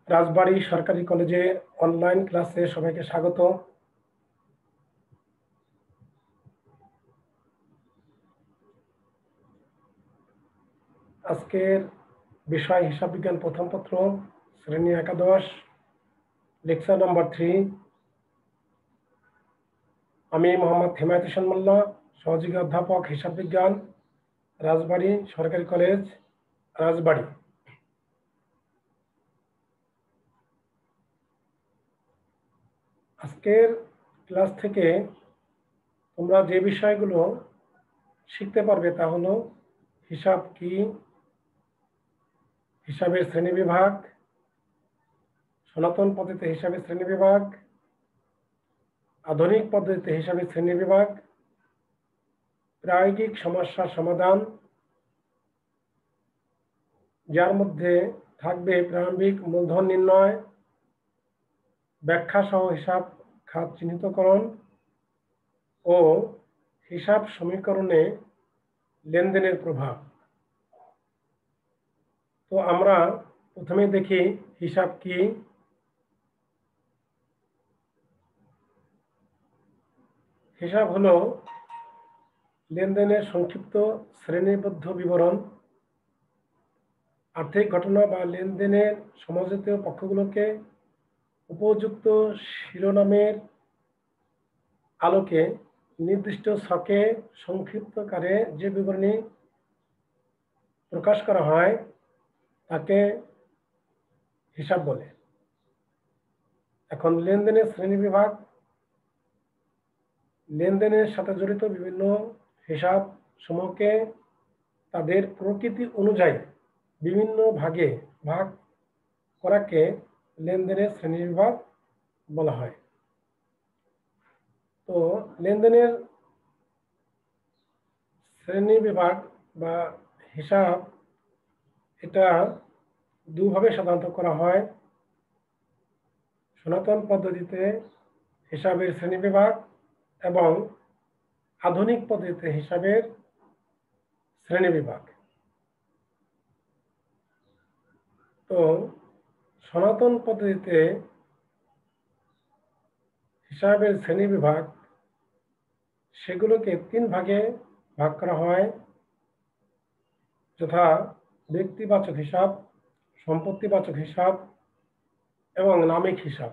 রাজবাড়ী সরকারি কলেজে অনলাইন ক্লাসে সবাইকে স্বাগত। আজকের বিষয় হিসাব বিজ্ঞান প্রথম পত্র, শ্রেণী একাদশ, লেকচার নম্বর 3। আমি মোহাম্মদ হিমায়ত হোসেন মোল্লা, সহযোগী অধ্যাপক হিসাব বিজ্ঞান, রাজবাড়ী সরকারি কলেজ, রাজবাড়ী। আজকের ক্লাস থেকে তোমরা যে বিষয়গুলো শিখতে পারবে তা হলো হিসাব কি, হিসাবের শ্রেণীবিভাগ, সনাতন পদ্ধতিতে হিসাবের শ্রেণীবিভাগ, আধুনিক পদ্ধতিতে হিসাবের শ্রেণীবিভাগ, প্রায়োগিক সমস্যার সমাধান, যার মধ্যে থাকবে প্রারম্ভিক মূলধন নির্ণয়, ব্যাখ্যা সহ হিসাব খাত চিহ্নিতকরণ ও হিসাব সমীকরণে লেনদেনের প্রভাব। তো আমরা প্রথমে দেখি হিসাব কি। হিসাব হলো লেনদেনের সংক্ষিপ্ত শ্রেণীবদ্ধ বিবরণ। আর্থিক ঘটনা বা লেনদেনের সমঝোত পক্ষগুলোকে উপযুক্ত শিরোনামের আলোকে নির্দিষ্ট ছকে সংক্ষিপ্তকারে যে বিবরণী প্রকাশ করা হয় তাকে হিসাব বলে। এখন লেনদেনের শ্রেণীবিভাগ। লেনদেনের সাথে জড়িত বিভিন্ন হিসাব সমূহকে তাদের প্রকৃতি অনুযায়ী বিভিন্ন ভাগে ভাগ করাকে লেনদেনের শ্রেণীবিভাগ বলা হয়। তো লেনদেনের শ্রেণীবিভাগ বা হিসাব এটা দুভাবে সাধারণত করা হয়। সনাতন পদ্ধতিতে হিসাবের শ্রেণীবিভাগ এবং আধুনিক পদ্ধতিতে হিসাবের শ্রেণীবিভাগ। তো সনাতন পদ্ধতিতে হিসাবের শ্রেণীবিভাগ সেগুলোকে 3 ভাগে ভাগ করা হয়, যথা ব্যক্তিবাচক হিসাব, সম্পত্তিবাচক হিসাব এবং নামিক হিসাব।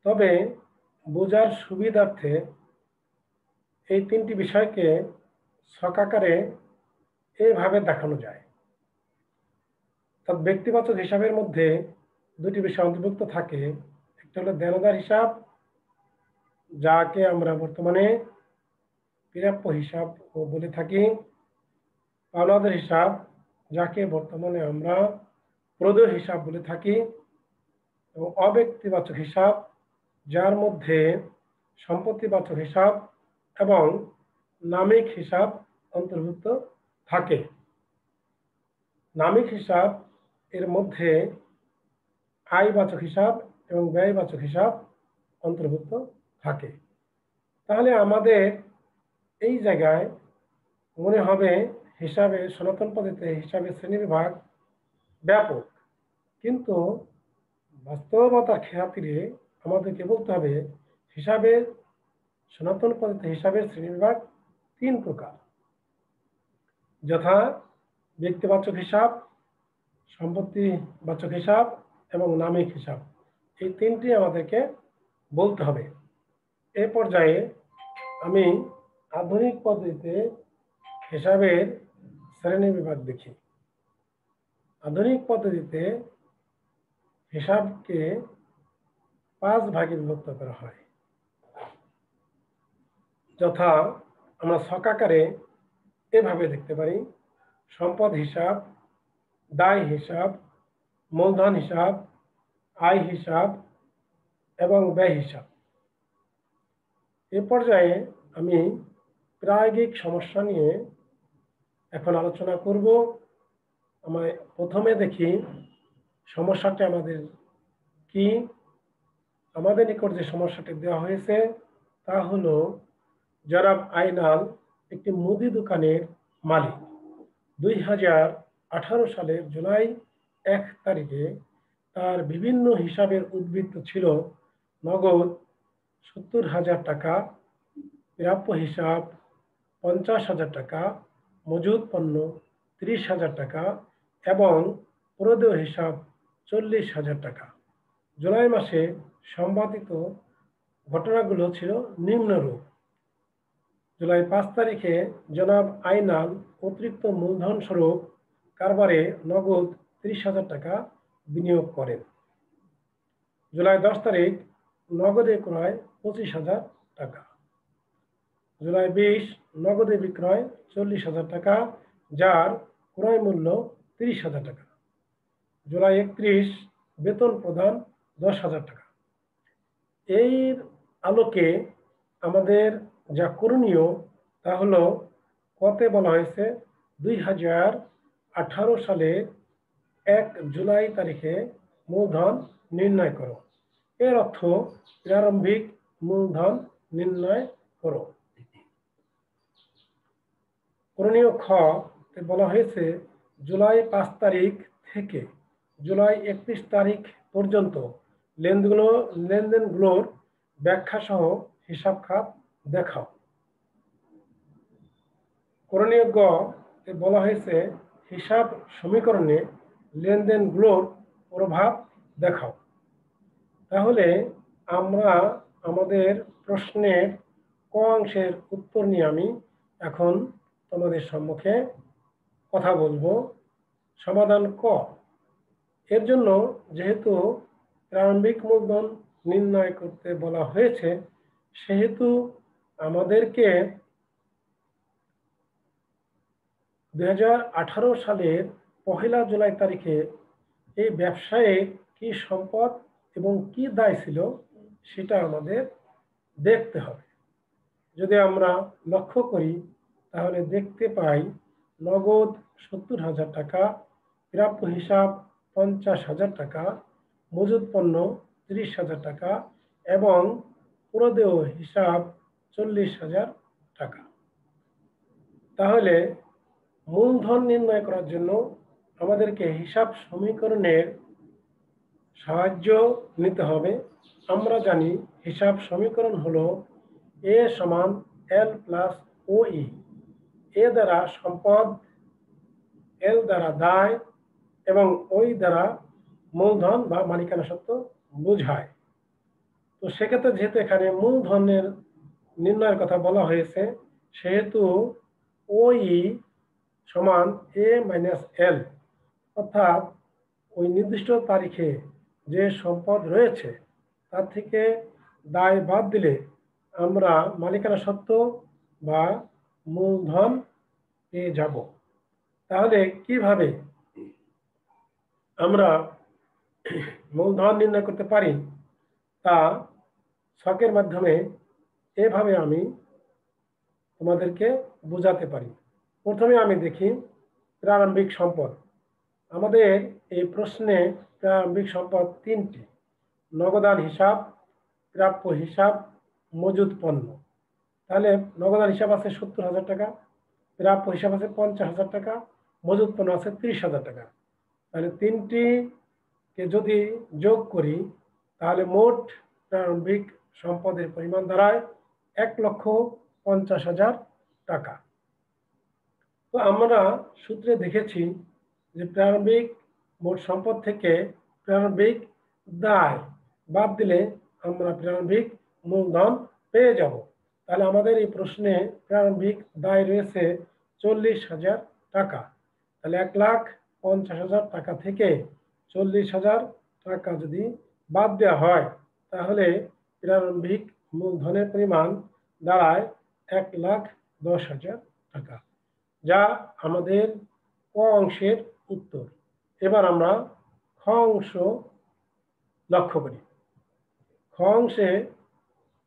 তবে বোঝার সুবিধার্থে এই 3টি বিষয়কে ছকাকারে এইভাবে দেখানো যায়। ব্যক্তিবাচক হিসাবের মধ্যে 2টি বিষয় অন্তর্ভুক্ত থাকে। একটা হলো দেনদার হিসাব, যাকে আমরা বর্তমানে প্রাপ্য হিসাব বলে থাকি, পাওনাদার হিসাব, যাকে বর্তমানে আমরা প্রদেয় হিসাব বলে থাকি, এবং অব্যক্তিবাচক হিসাব, যার মধ্যে সম্পত্তিবাচক হিসাব এবং নামিক হিসাব অন্তর্ভুক্ত থাকে। নামিক হিসাব এর মধ্যে আয়বাচক হিসাব এবং ব্যয়বাচক হিসাব অন্তর্ভুক্ত থাকে। তাহলে আমাদের এই জায়গায় মনে হবে হিসাবের সনাতন পদ্ধতিতে হিসাবের শ্রেণীবিভাগ ব্যাপক, কিন্তু বাস্তবতার খাতিরে আমাদেরকে বলতে হবে হিসাবের সনাতন পদ্ধতিতে হিসাবের শ্রেণীবিভাগ 3 প্রকার, যথা ব্যক্তিবাচক হিসাব, সম্পত্তিবাচক হিসাব এবং নামিক হিসাব। এই 3টি আমাদেরকে বলতে হবে। এ পর্যায়ে আমি আধুনিক পদ্ধতিতে হিসাবের শ্রেণীবিভাগ দেখি। আধুনিক পদ্ধতিতে হিসাবকে 5 ভাগে বিভক্ত করা হয়, যথা আমরা ছকাকারে এভাবে দেখতে পারি: সম্পদ হিসাব, দায় হিসাব, মূলধন হিসাব, আয় হিসাব এবং ব্যয় হিসাব। এ পর্যায়ে আমি প্রায়োগিক সমস্যা নিয়ে এখন আলোচনা করব। আমরা প্রথমে দেখি সমস্যাটি আমাদের কি। আমাদের নিকট যে সমস্যাটি দেওয়া হয়েছে তা হলো, জনাব আইনাল একটি মুদি দোকানের মালিক। 2018 সালের জুলাই 1 তারিখে তার বিভিন্ন হিসাবের উদ্বৃত্ত ছিল নগদ 70,000 টাকা, প্রাপ্য হিসাব 50,000 টাকা, মজুদ পণ্য 30,000 টাকা এবং প্রদেয় হিসাব 40,000 টাকা। জুলাই মাসে সম্পাদিত ঘটনাগুলো ছিল নিম্নরূপ। জুলাই 5 তারিখে জনাব আইনাল অতিরিক্ত মূলধন স্বরূপ কারবারে নগদ 30,000 টাকা বিনিয়োগ করেন। জুলাই 10 তারিখ নগদে ক্রয় 25,000 টাকা। জুলাই 20 নগদে বিক্রয় 40,000 টাকা, যার ক্রয় মূল্য 30,000 টাকা। জুলাই 31 বেতন প্রদান 10,000 টাকা। এর আলোকে আমাদের যা করণীয় তা হলো, কতে বলা হয়েছে 2018 সালে 1 জুলাই তারিখে মূলধন নির্ণয় করো। এর অর্থ প্রারম্ভিক মূলধন নির্ণয় করো। করণীয় খ তে বলা হয়েছে জুলাই 5 তারিখ থেকে জুলাই 31 তারিখ পর্যন্ত লেনদেনগুলোর ব্যাখ্যা সহ হিসাব খাত দেখাও। করণীয় গ তে বলা হয়েছে হিসাব সমীকরণে লেনদেনগুলোর প্রভাব দেখাও। তাহলে আমরা আমাদের প্রশ্নের ক অংশের উত্তর নিয়ে আমি এখন তোমাদের সম্মুখে কথা বলবো। সমাধান ক। এর জন্য যেহেতু প্রারম্ভিক মূলধন নির্ণয় করতে বলা হয়েছে, সেহেতু আমাদেরকে 2018 সালের 1 জুলাই তারিখে এই ব্যবসায়ে কি সম্পদ এবং কি দায় ছিল সেটা আমাদের দেখতে হবে। যদি আমরা লক্ষ্য করি তাহলে দেখতে পাই নগদ 70,000 টাকা, প্রাপ্য হিসাব 50,000 টাকা, মজুদ পণ্য 30,000 টাকা এবং প্রদেয় হিসাব 40,000 টাকা। তাহলে মূলধন নির্ণয় করার জন্য আমাদেরকে হিসাব সমীকরণের সাহায্য নিতে হবে। আমরা জানি হিসাব সমীকরণ হলো এ সমান এল প্লাস ওই। এ দ্বারা সম্পদ, এল দ্বারা দায় এবং ওই দ্বারা মূলধন বা মালিকানা সত্ত্ব বোঝায়। তো সেক্ষেত্রে যেহেতু এখানে মূলধনের নির্ণয়ের কথা বলা হয়েছে, সেহেতু ওই সমান এ মাইনাস এল, অর্থাৎ ওই নির্দিষ্ট তারিখে যে সম্পদ রয়েছে তার থেকে দায় বাদ দিলে আমরা মালিকানা সত্ত্ব বা মূলধন পেয়ে যাব। তাহলে কিভাবে আমরা মূলধন নির্ণয় করতে পারি তা ছকের মাধ্যমে এভাবে আমি তোমাদেরকে বোঝাতে পারি। প্রথমে আমি দেখি প্রারম্ভিক সম্পদ। আমাদের এই প্রশ্নে প্রারম্ভিক সম্পদ 3টি: নগদান হিসাব, প্রাপ্য হিসাব, মজুদ পণ্য। তাহলে নগদান হিসাব আছে 70,000 টাকা, প্রাপ্য হিসাব আছে 50,000 টাকা, মজুদ পণ্য আছে 30,000 টাকা। তাহলে 3টিকে যদি যোগ করি তাহলে মোট প্রারম্ভিক সম্পদের পরিমাণ দাঁড়ায় 1,50,000 টাকা। তো আমরা সূত্রে দেখেছি যে প্রারম্ভিক মোট সম্পদ থেকে প্রারম্ভিক দায় বাদ দিলে আমরা প্রারম্ভিক মূলধন পেয়ে যাব। তাহলে আমাদের এই প্রশ্নে প্রারম্ভিক দায় রয়েছে 40,000 টাকা। তাহলে 1,50,000 টাকা থেকে 40,000 টাকা যদি বাদ দেওয়া হয় তাহলে প্রারম্ভিক মূলধনের পরিমাণ দাঁড়ায় 1,10,000 টাকা, যা আমাদের ক অংশের উত্তর। এবার আমরা খ অংশ লক্ষ্য করি। খ অংশে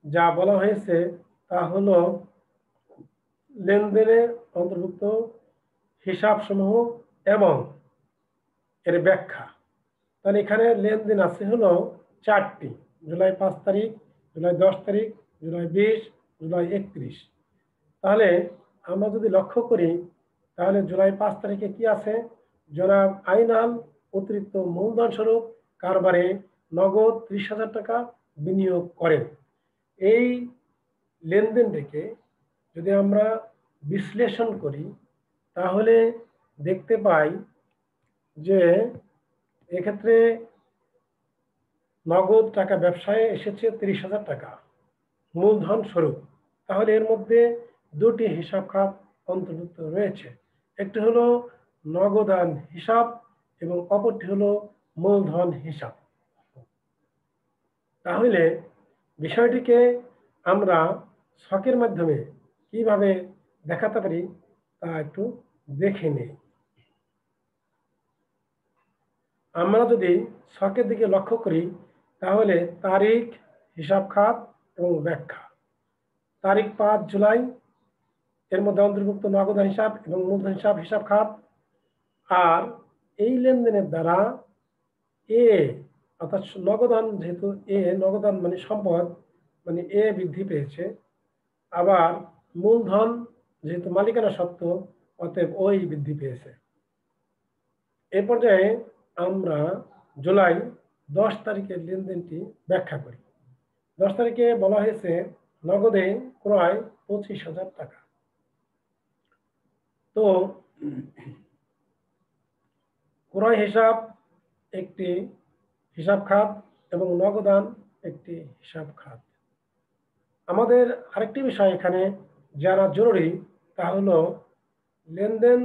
যা বলা হয়েছে তা হলো লেনদেনের অন্তর্ভুক্ত হিসাবসমূহ এবং এর ব্যাখ্যা। তাহলে এখানে লেনদেন আছে হলো 4টি: জুলাই 5 তারিখ, জুলাই 10 তারিখ, জুলাই 20, জুলাই 31। তাহলে আমরা যদি লক্ষ্য করি তাহলে জুলাই 5 তারিখে কি আছে? জনাব আইনাল অতিরিক্ত মূলধন স্বরূপ কারবারে নগদ 30,000 টাকা বিনিয়োগ করেন। এই লেনদেনটিকে যদি আমরা বিশ্লেষণ করি তাহলে দেখতে পাই যে এক্ষেত্রে নগদ টাকা ব্যবসায় এসেছে 30,000 টাকা মূলধন স্বরূপ। তাহলে এর মধ্যে দুটি হিসাব খাত অন্তর্ভুক্ত রয়েছে, একটি হলো নগদান হিসাব এবং অপরটি হলো মূলধন হিসাব। তাহলে বিষয়টিকে আমরা ছকের মাধ্যমে কিভাবে দেখাতে পারি তা একটু দেখে নিই। আমরা যদি ছকের দিকে লক্ষ্য করি তাহলে তারিখ, হিসাব খাত এবং ব্যাখ্যা। তারিখ 5 জুলাই, এর মধ্যে অন্তর্ভুক্ত নগদান হিসাব এবং মূলধন হিসাব খাত। আর এই লেনদেনের দ্বারা এ অর্থাৎ নগদান, যেহেতু নগদান মানে সম্পদ, মানে বৃদ্ধি পেয়েছে, আবার মূলধন যেহেতু মালিকানা সত্ত্ব, অতএব ওই বৃদ্ধি পেয়েছে। এ পর্যায়ে আমরা জুলাই 10 তারিখের লেনদেনটি ব্যাখ্যা করি। 10 তারিখে বলা হয়েছে নগদে ক্রয় 25,000 টাকা। তো ক্রয় হিসাব একটি হিসাব খাত এবং নগদান একটি হিসাব খাত। আমাদের আরেকটি বিষয় এখানে জানা জরুরি, তা হলো লেনদেন,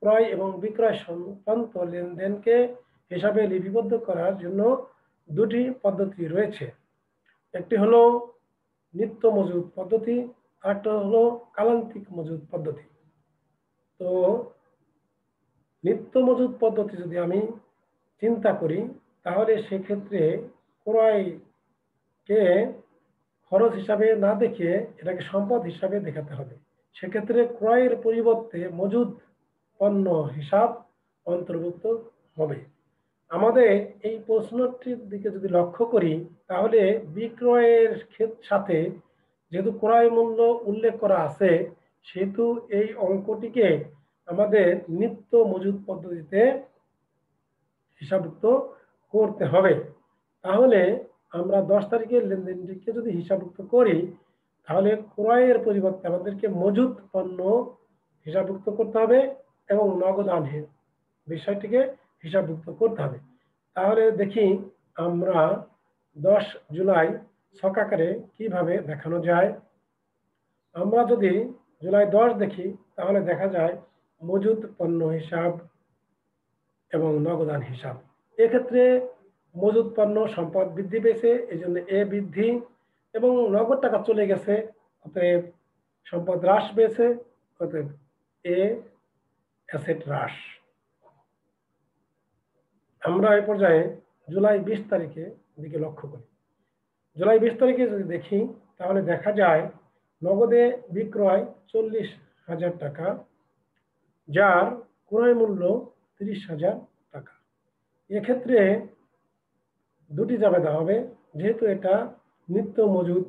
ক্রয় এবং বিক্রয় সংক্রান্ত লেনদেনকে হিসাবে লিপিবদ্ধ করার জন্য দুটি পদ্ধতি রয়েছে। একটি হলো নিত্য মজুদ পদ্ধতি, আরেকটা হলো কালান্তিক মজুদ পদ্ধতি। তো নিত্য মজুদ পদ্ধতি যদি আমি চিন্তা করি তাহলে সেক্ষেত্রে ক্রয়কে খরচ হিসাবে না দেখিয়ে এটাকে সম্পদ হিসাবে দেখাতে হবে। সেক্ষেত্রে ক্রয়ের পরিবর্তে মজুদ পণ্য হিসাব অন্তর্ভুক্ত হবে। আমাদের এই প্রশ্নটির দিকে যদি লক্ষ্য করি তাহলে বিক্রয়ের সাথে যেহেতু ক্রয় মূল্য উল্লেখ করা আছে, সেহেতু এই অঙ্কটিকে আমাদের নিত্য মজুদ পদ্ধতিতে হিসাবভুক্ত করতে হবে। তাহলে আমরা 10 তারিখের লেনদেনটিকে যদি হিসাবভুক্ত করি তাহলে ক্রয়ের পরিবর্তে আমাদেরকে মজুদ পণ্য হিসাবভুক্ত করতে হবে এবং নগদান বিষয়টিকে হিসাবভুক্ত করতে হবে। তাহলে দেখি আমরা 10 জুলাই ছক আকারে কিভাবে দেখানো যায়। আমরা যদি জুলাই 10 দেখি তাহলে দেখা যায় মজুদ পণ্য হিসাব এবং নগদান হিসাব। এক্ষেত্রে মজুদ পণ্য সম্পদ বৃদ্ধি পেয়েছে, এই জন্য বৃদ্ধি, এবং নগদ টাকা চলে গেছে, অতএব সম্পদ হ্রাস পেয়েছে, অতএব অ্যাসেট হ্রাস। আমরা এই পর্যায়ে জুলাই 20 তারিখে দিকে লক্ষ্য করি। জুলাই 20 তারিখে যদি দেখি তাহলে দেখা যায় নগদে বিক্রয় 40,000 টাকা, যার ক্রয় মূল্য 30,000 টাকা। এক্ষেত্রে দুটি জাবেদা হবে, যেহেতু এটা নিত্য মজুদ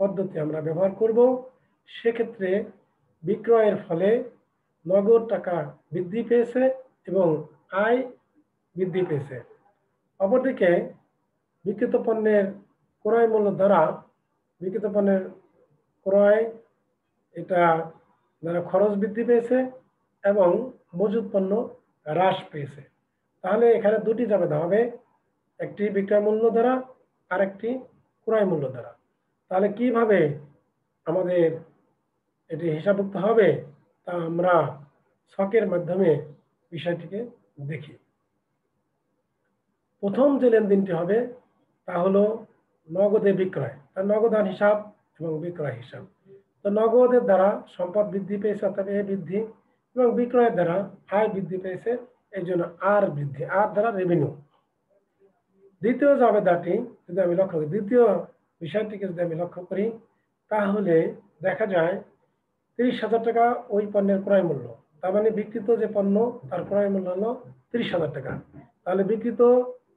পদ্ধতি আমরা ব্যবহার করব, সেক্ষেত্রে বিক্রয়ের ফলে নগদ টাকা বৃদ্ধি পেয়েছে এবং আয় বৃদ্ধি পেয়েছে। অপরদিকে বিক্রিত পণ্যের ক্রয় মূল্য দ্বারা বিক্রিত পণ্যের ক্রয় এটা দ্বারা খরচ বৃদ্ধি পেয়েছে এবং মজুদ পণ্য হ্রাস পেয়েছে। তাহলে এখানে দুটি জাবেদা হবে, একটি বিক্রয় মূল্য দ্বারা আর একটি ক্রয় মূল্য দ্বারা। তাহলে কিভাবে আমাদের এটি হিসাবভুক্ত হবে তা আমরা ছকের মাধ্যমে বিষয়টিকে দেখি। প্রথম যে লেনদেনটি হবে তা হলো নগদে বিক্রয়, তার নগদান হিসাব এবং বিক্রয় হিসাব। তো নগদের দ্বারা সম্পদ বৃদ্ধি পেয়েছে, অর্থাৎ বৃদ্ধি, এবং বিক্রয়ের দ্বারা আয় বৃদ্ধি পেয়েছে, এই জন্য আর বৃদ্ধি, আর দ্বারা রেভিনিউ। দ্বিতীয় জাবেদাটি যদি আমি লক্ষ্য করি, দ্বিতীয় বিষয়টিকে যদি আমি লক্ষ্য করি তাহলে দেখা যায় 30,000 টাকা ওই পণ্যের ক্রয় মূল্য, তার মানে বিক্রিত যে পণ্য তার ক্রয় মূল্য হলো 30,000 টাকা। তাহলে বিক্রিত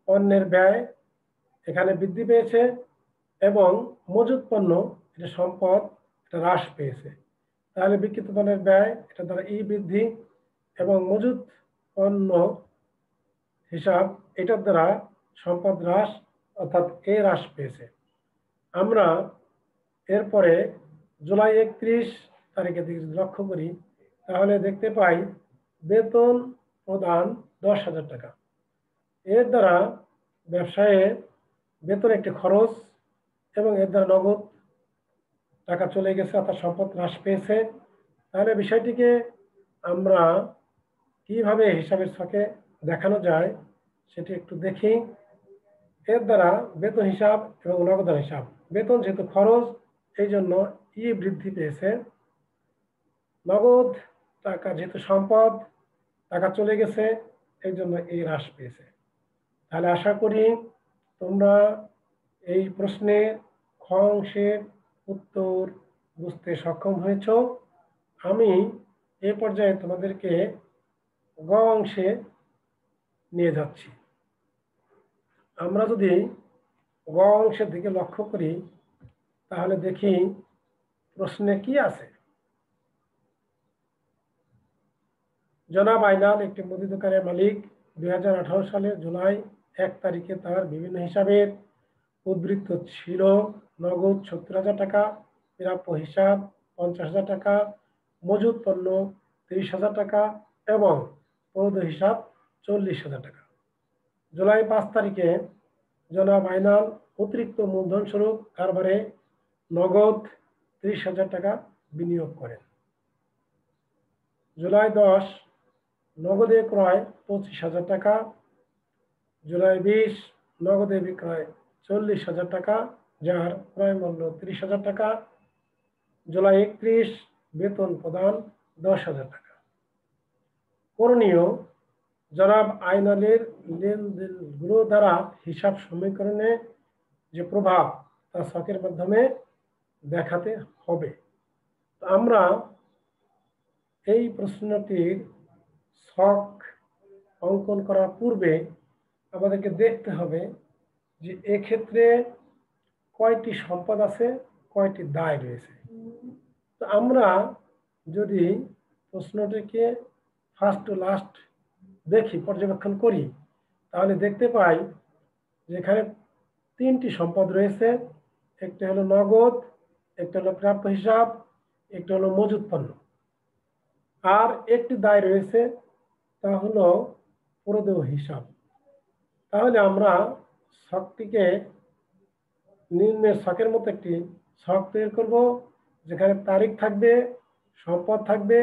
পণ্যের ব্যয় এখানে বৃদ্ধি পেয়েছে এবং মজুদ পণ্য এটা সম্পদ এটা হ্রাস পেয়েছে। তাহলে বিক্রিত পণ্যের ব্যয় এটা দ্বারা বৃদ্ধি এবং মজুদ পণ্য হিসাব এটার দ্বারা সম্পদ হ্রাস অর্থাৎ এ হ্রাস পেয়েছে। আমরা এরপরে জুলাই 31 তারিখের দিকে লক্ষ্য করি তাহলে দেখতে পাই বেতন প্রদান 10,000 টাকা। এর দ্বারা ব্যবসায়ে বেতন একটি খরচ এবং এর দ্বারা নগদ টাকা চলে গেছে অর্থাৎ সম্পদ হ্রাস পেয়েছে। তাহলে বিষয়টিকে আমরা কিভাবে হিসাবের ছকে দেখানো যায় সেটি একটু দেখি। এর দ্বারা বেতন হিসাব এবং নগদান হিসাব, বেতন যেহেতু খরচ এই জন্য ই বৃদ্ধি পেয়েছে, নগদ টাকা যেহেতু সম্পদ টাকা চলে গেছে এই জন্য এই হ্রাস পেয়েছে। তাহলে আশা করি তোমরা এই প্রশ্নের খ অংশের উত্তর বুঝতে সক্ষম হয়েছ। আমি এ পর্যায়ে তোমাদেরকে গ অংশে নিয়ে যাচ্ছি। আমরা যদি গ অংশের দিকে লক্ষ্য করি তাহলে দেখি প্রশ্নে কি আছে। জনাব আইনাল একটি মুদি দোকানের মালিক 2018 সালের জুলাই 1 তারিখে তার বিভিন্ন হিসাবের উদ্বৃত্ত ছিল নগদ 70,000 টাকা, প্রাপ্য হিসাব 50,000 টাকা, মজুদ পণ্য 30,000 টাকা এবং প্রদ হিসাব 40,000 টাকা। জুলাই 5 তারিখে জনাব আইনাল অতিরিক্ত মূলধন স্বরূপ কারবারে নগদ 30,000 টাকা বিনিয়োগ করেন। জুলাই 10 নগদে ক্রয় 25,000 টাকা, জুলাই 20 নগদে বিক্রয় 40,000 টাকা যার ক্রয় মূল্য 30,000 টাকা, জুলাই 31 বেতন প্রদান 10,000 টাকা। করণীয়, জনাব আইনালের লেনদেনগুলো দ্বারা হিসাব সমীকরণে যে প্রভাব তা ছকের মাধ্যমে দেখাতে হবে। আমরা এই প্রশ্নটির ছক অঙ্কন করার পূর্বে আমাদেরকে দেখতে হবে যে এক্ষেত্রে কয়টি সম্পদ আছে, কয়টি দায় রয়েছে। তো আমরা যদি প্রশ্নটিকে ফার্স্ট টু লাস্ট দেখি, পর্যবেক্ষণ করি, তাহলে দেখতে পাই যে এখানে 3টি সম্পদ রয়েছে। একটা হলো নগদ, একটা হলো প্রাপ্য হিসাব, একটা হলো মজুদ পণ্য, আর একটি দায় রয়েছে তা হলো প্রদেয় হিসাব। তাহলে আমরা ছকটিকে নিম্নের ছকের মতো একটি ছক তৈরি করব, যেখানে তারিখ থাকবে, সম্পদ থাকবে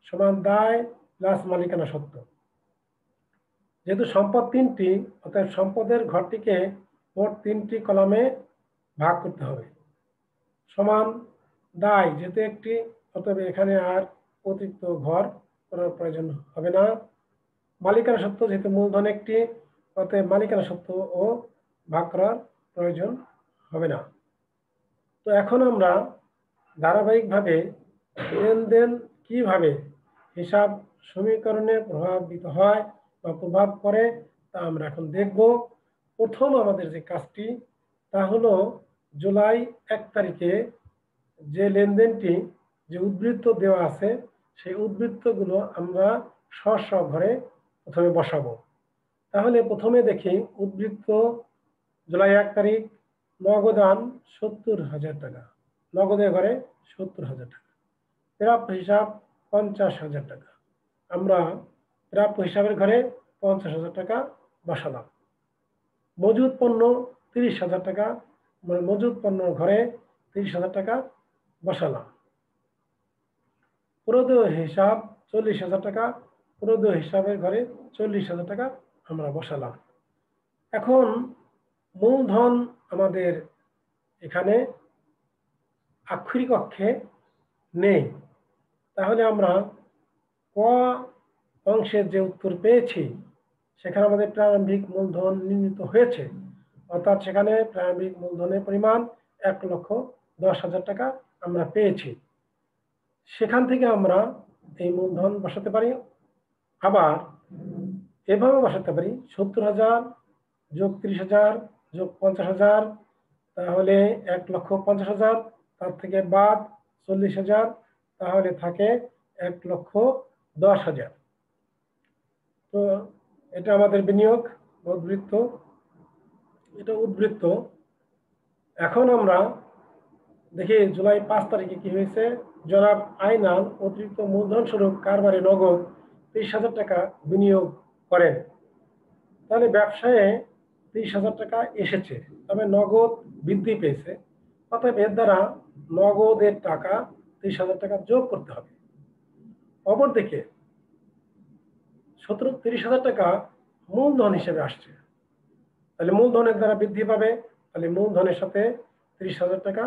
সমান দায় প্লাস মালিকানা সত্ত্ব। যেহেতু সম্পদ 3টি, অর্থাৎ সম্পদের ঘরটিকে মোট 3টি কলামে ভাগ করতে হবে। সমান দায় যেহেতু একটি, অতএব এখানে আর অতিরিক্ত ঘর করার প্রয়োজন হবে না। মালিকানা সত্ত্ব যেহেতু মূলধন একটি, অতএব মালিকানা সত্ত্ব ও ভাগ করার প্রয়োজন হবে না। তো এখন আমরা ধারাবাহিকভাবে লেনদেন কিভাবে হিসাব সমীকরণে প্রভাবিত হয় বা প্রভাব করে তা আমরা এখন দেখব। প্রথম আমাদের যে কাজটি তা হলো জুলাই 1 তারিখে যে লেনদেনটি, যে উদ্বৃত্ত দেওয়া আছে সেই উদ্বৃত্তগুলো আমরা স্ব ঘরে প্রথমে বসাবো। তাহলে প্রথমে দেখি উদ্বৃত্ত জুলাই 1 তারিখ নগদান 70,000 টাকা, নগদের ঘরে 70,000 টাকা, প্রাপ্য হিসাব 50,000 টাকা। আমরা প্রাপ্য হিসাবের ঘরে 50,000 টাকা বসালাম। মজুদ পণ্য 30,000 টাকা, মানে মজুদ পণ্য ঘরে 30,000 টাকা বসালাম। প্রদেয় হিসাব 40,000 টাকা, প্রদেয় হিসাবের ঘরে 40,000 টাকা আমরা বসালাম। এখন মূলধন আমাদের এখানে আক্ষরিক অক্ষে নেই, তাহলে আমরা ক অংশের যে উত্তর পেয়েছি সেখানে আমাদের প্রারম্ভিক মূলধন নির্ণীত হয়েছে, অর্থাৎ সেখানে প্রারম্ভিক মূলধনের পরিমাণ 1,10,000 টাকা আমরা পেয়েছি। সেখান থেকে আমরা এই মূলধন বসাতে পারি, আবার এভাবে বসাতে পারি 70,000 যোগ 30,000 যোগ 50,000, তাহলে 1,50,000, তার থেকে বাদ 40,000, তাহলে থাকে 1,10,000। তো এটা আমাদের বিনিয়োগ উদ্বৃত্ত। এটা উদ্বৃত্ত। এখন আমরা দেখি জুলাই 5 তারিখে কি হয়েছে। জনাব আইনাল অতিরিক্ত মূলধন স্বরূপ কারবারে নগদ 30,000 টাকা বিনিয়োগ করেন। তাহলে ব্যবসায়ে 30,000 টাকা এসেছে, তবে নগদ বৃদ্ধি পেয়েছে। অতএব এর দ্বারা নগদের টাকা 30,000 টাকা যোগ করতে হবে। অপরদিকে 30,000 টাকা মূলধন হিসেবে আসছে, তাহলে মূলধনের দ্বারা বৃদ্ধি পাবে, তাহলে মূলধনের সাথে 30,000 টাকা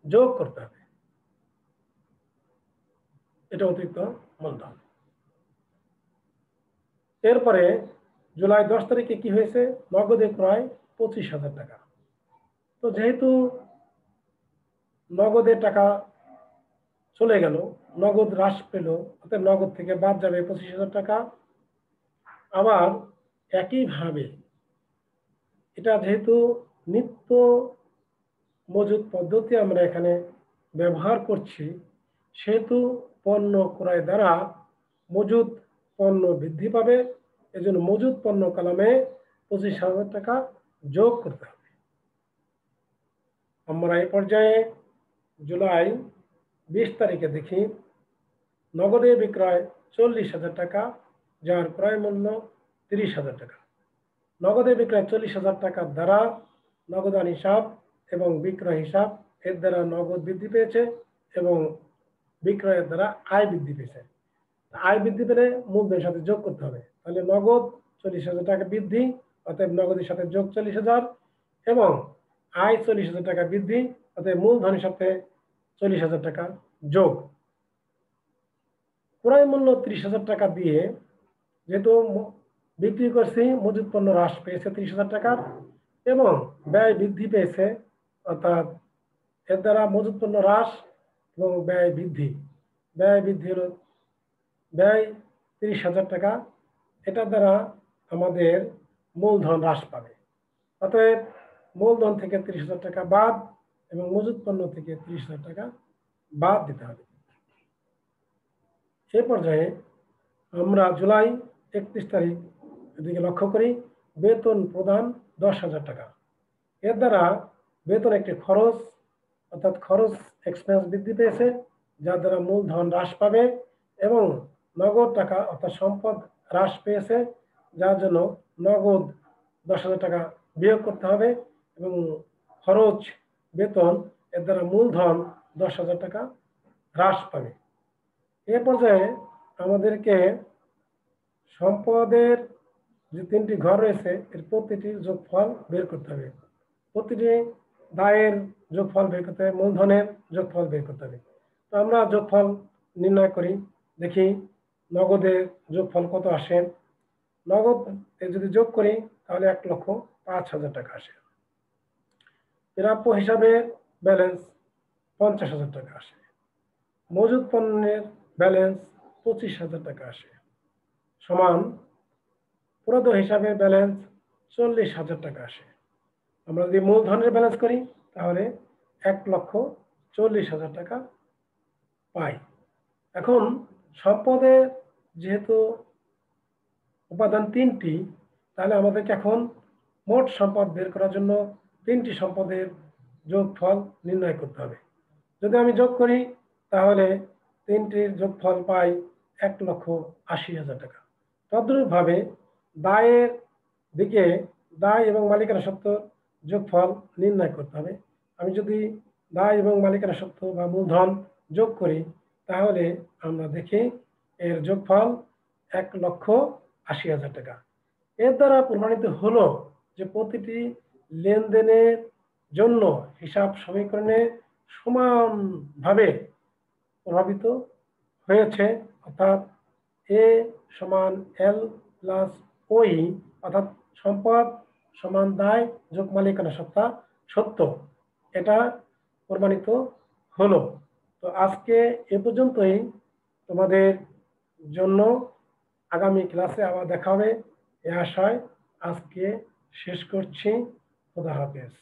যোগ করতে হবে। এটা অতিরিক্ত মূলধন। এরপরে জুলাই 10 তারিখে কি হয়েছে, নগদে ক্রয় 25,000 টাকা। তো যেহেতু নগদের টাকা চলে গেল, নগদ হ্রাস পেল, অর্থাৎ নগদ থেকে বাদ যাবে 25,000 টাকা। আবার একইভাবে এটা যেহেতু নিত্য মজুদ পদ্ধতি আমরা এখানে ব্যবহার করছি, সেহেতু পণ্য ক্রয় দ্বারা মজুদ পণ্য বৃদ্ধি পাবে। এজন্য মজুদ পণ্য কলামে 25,000 টাকা যোগ করতে হবে। আমরা এই পর্যায়ে জুলাই 20 তারিখে দেখি নগদে বিক্রয় 40,000 টাকা, যার ক্রয় মূল্য 30,000 টাকা। নগদে বিক্রয় 40,000 টাকার দ্বারা নগদান হিসাব এবং বিক্রয় হিসাব এর দ্বারা নগদ বৃদ্ধি পেয়েছে এবং বিক্রয়ের দ্বারা আয় বৃদ্ধি পেয়েছে। আয় বৃদ্ধি পেলে মূলধনের সাথে যোগ করতে হবে। তাহলে নগদ 40,000 টাকা বৃদ্ধি, অতএব নগদের সাথে যোগ 40,000, এবং আয় 40,000 টাকা বৃদ্ধি, অতএব মূলধনের সাথে 40,000 টাকা যোগ। ক্রয় মূল্য 30,000 টাকা দিয়ে যেহেতু বিক্রি করছি, মজুদ পণ্য হ্রাস পেয়েছে 30,000 টাকার, এবং ব্যয় বৃদ্ধি পেয়েছে, অর্থাৎ এর দ্বারা মজুদ পণ্য হ্রাস এবং ব্যয় বৃদ্ধি। ব্যয় বৃদ্ধি হল ব্যয় 30,000 টাকা, এটার দ্বারা আমাদের মূলধন হ্রাস পাবে। অতএব মূলধন থেকে 30,000 টাকা বাদ এবং মজুদ পণ্য থেকে 30,000 টাকা বাদ দিতে হবে। সে পর্যায়ে আমরা জুলাই 31 তারিখ এদিকে লক্ষ্য করি, বেতন প্রদান 10,000 টাকা। এর দ্বারা বেতন একটি খরচ, অর্থাৎ খরচ এক্সপেন্স বৃদ্ধি পেয়েছে, যার দ্বারা মূলধন হ্রাস পাবে, এবং নগদ টাকা অর্থাৎ সম্পদ হ্রাস পেয়েছে, যার জন্য নগদ 10,000 টাকা বিয়োগ করতে হবে, এবং খরচ বেতন এর দ্বারা মূলধন 10,000 টাকা হ্রাস পাবে। এ পর্যায়ে আমাদেরকে সম্পদের যে 3টি ঘর রয়েছে এর প্রতিটির যোগফল বের করতে হবে। প্রতিটি দায়ের যোগফল বের করতে হবে, মূলধনের যোগফল বের করতে হবে। তো আমরা যোগফল নির্ণয় করি, দেখি নগদের যোগফল কত আসে। নগদ যদি যোগ করি তাহলে 1,05,000 টাকা আসে। প্রাপ্য হিসাবে ব্যালেন্স 50,000 টাকা আসে। মজুদ পণ্যের ব্যালেন্স 25,000 টাকা আসে, সমান পুরোদয় হিসাবে ব্যালেন্স 40,000 টাকা আসে। আমরা যদি মূলধনের ব্যালেন্স করি তাহলে 1,40,000 টাকা পাই। এখন সম্পদে যেহেতু উপাদান 3টি, তাহলে আমাদেরকে এখন মোট সম্পদ বের করার জন্য 3টি সম্পদের যোগফল নির্ণয় করতে হবে। যদি আমি যোগ করি তাহলে 3টির যোগফল পাই 1,80,000 টাকা। তদ্রূপভাবে দায়ের দিকে দায় এবং মালিকানা সত্ত্ব যোগফল নির্ণয় করতে হবে। আমি যদি দায় এবং মালিকানা সত্ত্ব বা মূলধন যোগ করি তাহলে আমরা দেখি এর যোগফল 1,80,000 টাকা। এর দ্বারা প্রমাণিত হলো যে প্রতিটি লেনদেনের জন্য হিসাব সমীকরণে সমানভাবে প্রভাবিত হয়েছে, অর্থাৎ এ সমান এল প্লাস ওই, অর্থাৎ সম্পদ সমান দায় যোগ মালিকানা সত্ত্ব, এটা প্রমাণিত হলো। তো আজকে এ পর্যন্তই তোমাদের জন্য। আগামী ক্লাসে আবার দেখা হবে এ আশায় আজকে শেষ করছি। খোদা হাফেজ।